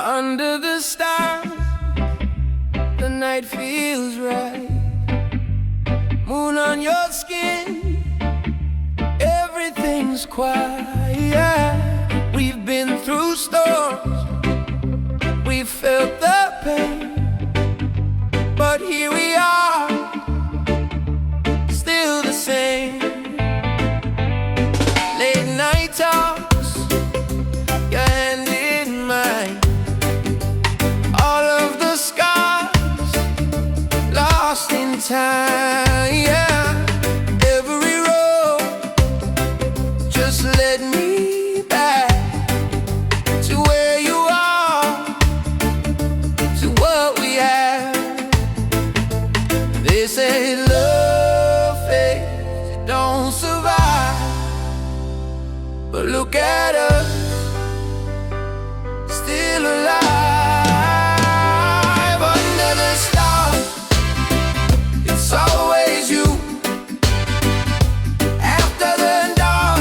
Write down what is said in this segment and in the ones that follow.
Under the stars, the night feels right. Moon on your skin, everything's quiet. We've been through storms, we've felt the pain, but here we are, still the same. Late night talks, your hand in mine. All of the scars lost in time, yeah. Every road just led me back to where you are, to what we have. They say love fades, it don't survive, but look at us, still alive. Under the stars, it's always you. After the dark,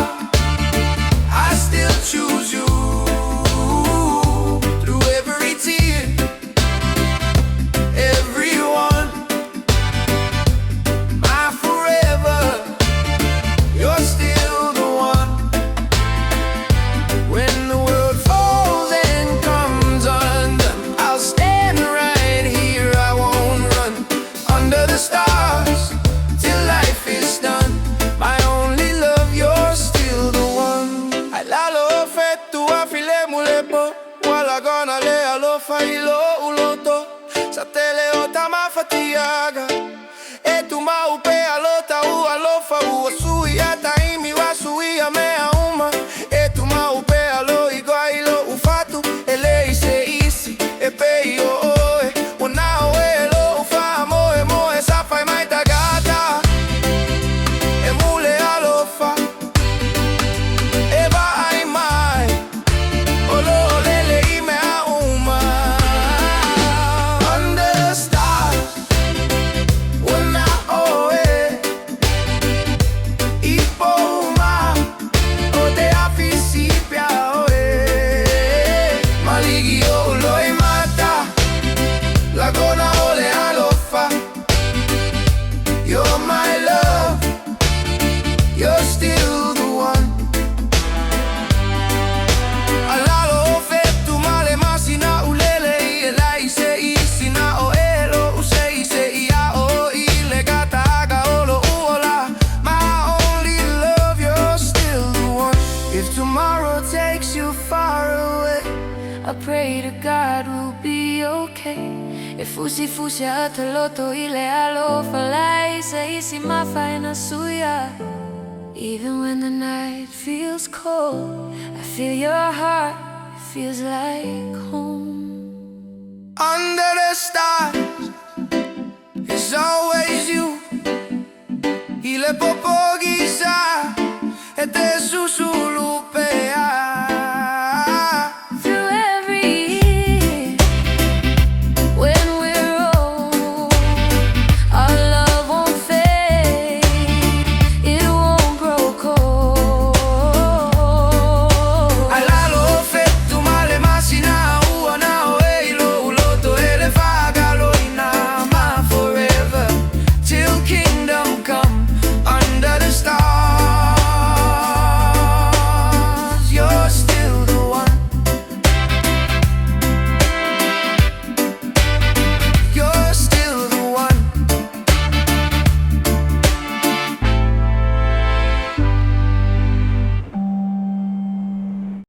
I still choose you. Through every tear, everyone, my forever, you're still the one. When the world falls and comes undone, I'll stand right here, I won't run. Under the stars, till life is done, my only love, you're still the one. Ai lalo fettu a file mulepo, wala gonna le alo failo uloto. Sa tele o tama fatiaga, e tu ma upe alota u alofa u asui ata imi wa sui a mea uma. E tu ma upe alo iguailo ufatu, ele se isi e peio oe. Una oe lo ufa moe moe sa fai mai tagata. E mule alofa, e va ai mai. Olo lele ime a uma. Under the stars, una oe. Ipo uma, o te afisipia oe. Maligi o lo e mata, la gona ole alofa. You're my love, you're still the one. Alalo fettu male masina ulele i elai se isina o elo usei se ia o ile gata aga olo uola. My only love, you're still the one. If tomorrow takes you far away, I pray to God we'll be okay. E fusi fusi ataloto ile alofa lai se isi mafai na suya. Even when the night feels cold, I feel your heart, it feels like home. Under the stars, it's always you. Ile popo gisa, e te susurru pe